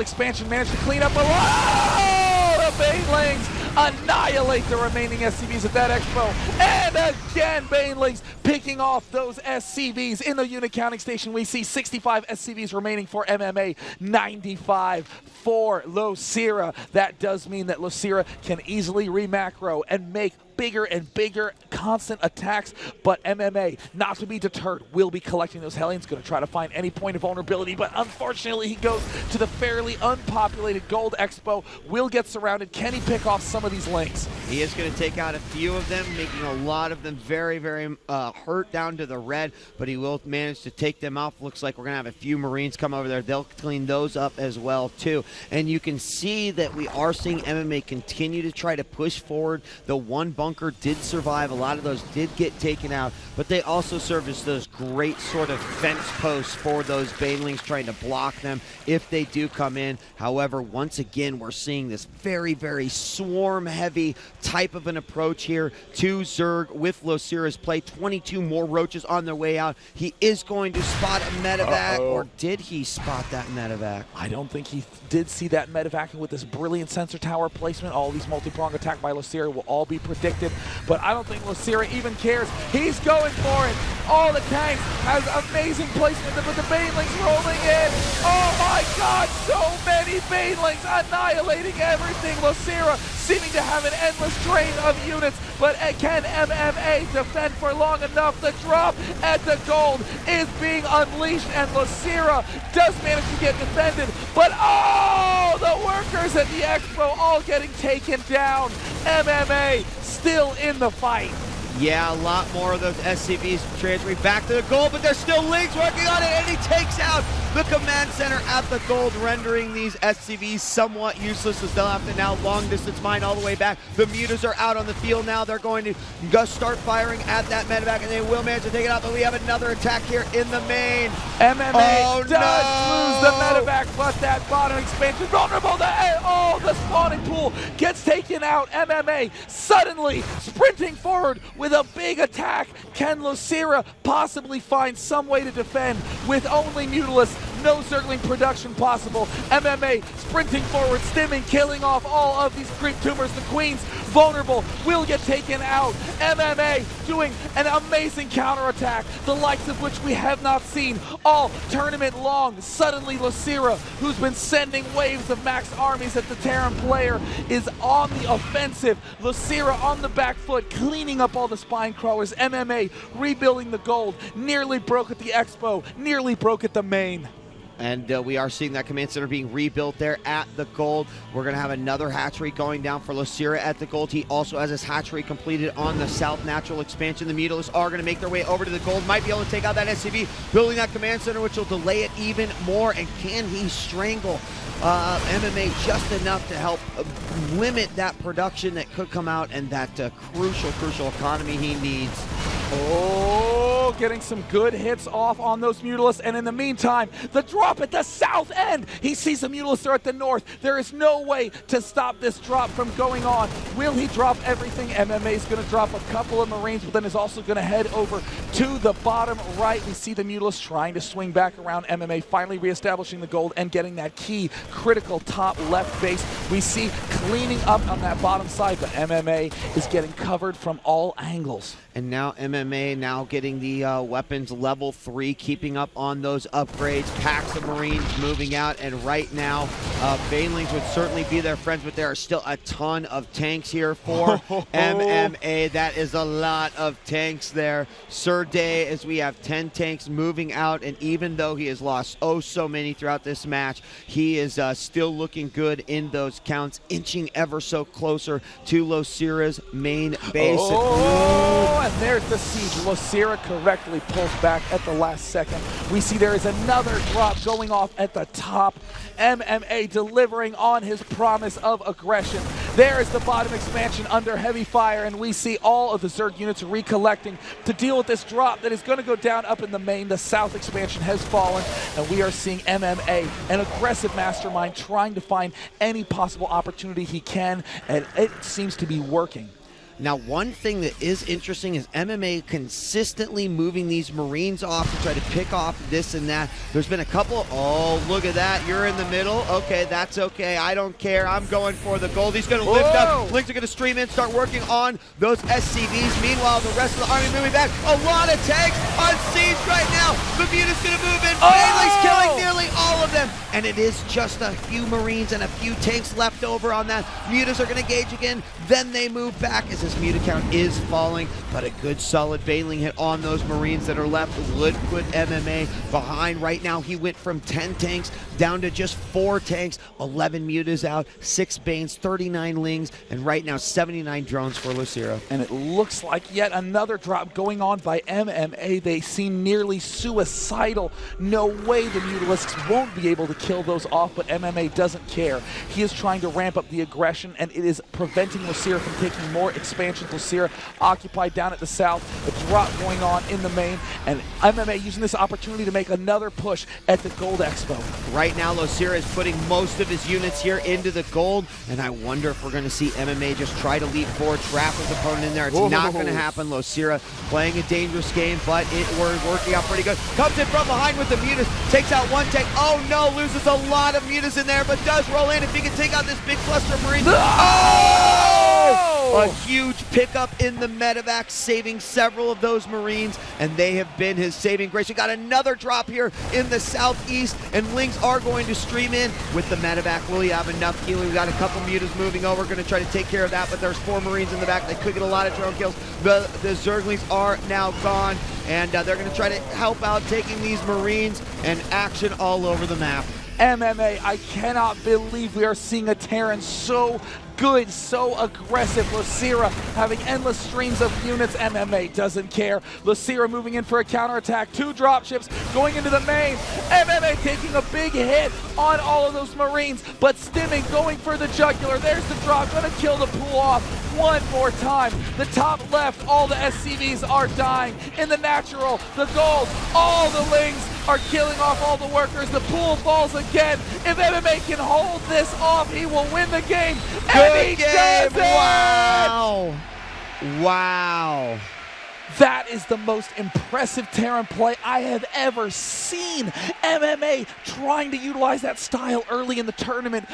Expansion managed to clean up a lot. Oh, the Banelings annihilate the remaining SCVs at that expo. And again, Banelings picking off those SCVs. In the unit counting station, we see 65 SCVs remaining for MMA, 95 for LosIra. That does mean that LosIra can easily re-macro and make bigger and bigger constant attacks, but MMA, not to be deterred, will be collecting those Hellions, going to try to find any point of vulnerability, but unfortunately he goes to the fairly unpopulated Gold Expo, will get surrounded. Can he pick off some of these links? He is going to take out a few of them, making a lot of them very, very hurt down to the red, but he will manage to take them off. Looks like we're going to have a few Marines come over there. They'll clean those up as well, too. And you can see that we are seeing MMA continue to try to push forward. The one bunker did survive. A lot of those did get taken out, but they also serve as those great sort of fence posts for those Banelings, trying to block them if they do come in. However, once again, we're seeing this very, very swarm-heavy type of an approach here to Zerg with LosIra's play. 22 more roaches on their way out. He is going to spot a medevac, or did he spot that medevac? I don't think he did see that medevac, and with this brilliant sensor tower placement, all these multi-prong attack by LosIra will all be predicted, but I don't think LosIra even cares. He's going for it. All the tanks has amazing placement, but the Banelings rolling in. Oh my god, so many Banelings annihilating everything. LosIra seeming to have an endless train of units, but can MMA defend for long enough? The drop at the gold is being unleashed, and LosIra does manage to get defended, but oh, the workers at the expo all getting taken down. MMA still in the fight. Yeah, a lot more of those SCVs transferring back to the gold, but there's still Lings working on it, and he takes out the command center at the gold, rendering these SCVs somewhat useless as they'll have to now long distance mine all the way back. The mutas are out on the field now. They're going to go start firing at that medevac, and they will manage to take it out, but we have another attack here in the main. MMA does lose the medevac, but that bottom expansion vulnerable. The spawning pool gets taken out. MMA suddenly sprinting forward with a big attack. Can LosIra possibly find some way to defend with only Mutalisk? No Zergling production possible. MMA sprinting forward, stimming, killing off all of these creep tumors. The Queens vulnerable, will get taken out. MMA doing an amazing counterattack, the likes of which we have not seen all tournament long. Suddenly LosIra, who's been sending waves of max armies at the Terran player, is on the offensive. LosIra on the back foot, cleaning up all the spine crawlers. MMA rebuilding the gold, nearly broke at the expo, nearly broke at the main. And we are seeing that command center being rebuilt there at the gold. We're going to have another hatchery going down for LosIra at the gold. He also has his hatchery completed on the south natural expansion. The Mutalisks are going to make their way over to the gold. Might be able to take out that SCV, building that command center, which will delay it even more. And can he strangle MMA just enough to help limit that production that could come out and that crucial economy he needs? Oh, getting some good hits off on those Mutalisks, and in the meantime, the drop at the south end. He sees the Mutalisks are at the north. There is no way to stop this drop from going on. Will he drop everything? MMA is going to drop a couple of Marines, but then is also going to head over to the bottom right. We see the Mutalisks trying to swing back around. MMA finally reestablishing the gold and getting that key critical top left base. We see cleaning up on that bottom side, but MMA is getting covered from all angles. And now MMA now getting the weapons level 3, keeping up on those upgrades. Packs of Marines moving out, and right now Banelings would certainly be their friends, but there are still a ton of tanks here for MMA. That is a lot of tanks there. Sir Day, as we have 10 tanks moving out, and even though he has lost so many throughout this match, he is still looking good in those counts, inching ever so closer to LosIra's main base. And there's the siege. LosIra correctly pulls back at the last second. We see there is another drop going off at the top. MMA delivering on his promise of aggression. There is the bottom expansion under heavy fire, and we see all of the Zerg units recollecting to deal with this drop that is going to go down up in the main. The south expansion has fallen, and we are seeing MMA, an aggressive mastermind, trying to find any possible opportunity he can, and it seems to be working. Now, one thing that is interesting is MMA consistently moving these Marines off to try to pick off this and that. There's been a couple. Oh, look at that. You're in the middle. Okay, that's okay. I don't care. I'm going for the gold. He's going to lift up. Lings are going to stream in, start working on those SCVs. Meanwhile, the rest of the army moving back. A lot of tanks on siege right now. Bermuda's going to move in. Bailey's killing nearly all of them. And it is just a few Marines and a few tanks left over on that. Mutas are going to engage again. Then they move back as this Muta count is falling. But a good solid bailing hit on those Marines that are left would put MMA behind. Right now, he went from 10 tanks down to just 4 tanks. 11 Mutas out, 6 Banes, 39 Lings, and right now 79 drones for 'Losira. And it looks like yet another drop going on by MMA. They seem nearly suicidal. No way the Mutalisks won't be able to kill those off, but MMA doesn't care. He is trying to ramp up the aggression, and it is preventing 'Losira from taking more expansion. 'Losira occupied down at the south, a drop going on in the main, and MMA using this opportunity to make another push at the Gold Expo. Right now, 'Losira is putting most of his units here into the gold, and I wonder if we're going to see MMA just try to leap forward, trap his opponent in there. It's not going to happen. 'Losira playing a dangerous game, but we're working out pretty good. Comes in from behind with the Mutas, takes out one tank. Oh no, loses a lot of Mutas in there, but does roll in if he can take out this big cluster of Marines. Oh! A huge pickup in the medevac, saving several of those Marines, and they have been his saving grace. We got another drop here in the southeast, and Lings are going to stream in with the medevac. Will he have enough healing? We got a couple Mutas moving over, going to try to take care of that, but there's 4 Marines in the back. They could get a lot of drone kills. The Zerglings are now gone, and they're going to try to help out taking these Marines, and action all over the map. MMA, I cannot believe we are seeing a Terran so good, so aggressive. 'Losira having endless streams of units. MMA doesn't care. 'Losira moving in for a counterattack. 2 dropships going into the main. MMA taking a big hit on all of those Marines, but stimming, going for the jugular. There's the drop, gonna kill the pool off one more time. The top left, all the SCVs are dying. In the natural, the gold, all the Lings are killing off all the workers. The pool falls again. If MMA can hold this off, he will win the game. Good game! Wow! Wow! That is the most impressive Terran play I have ever seen. MMA trying to utilize that style early in the tournament.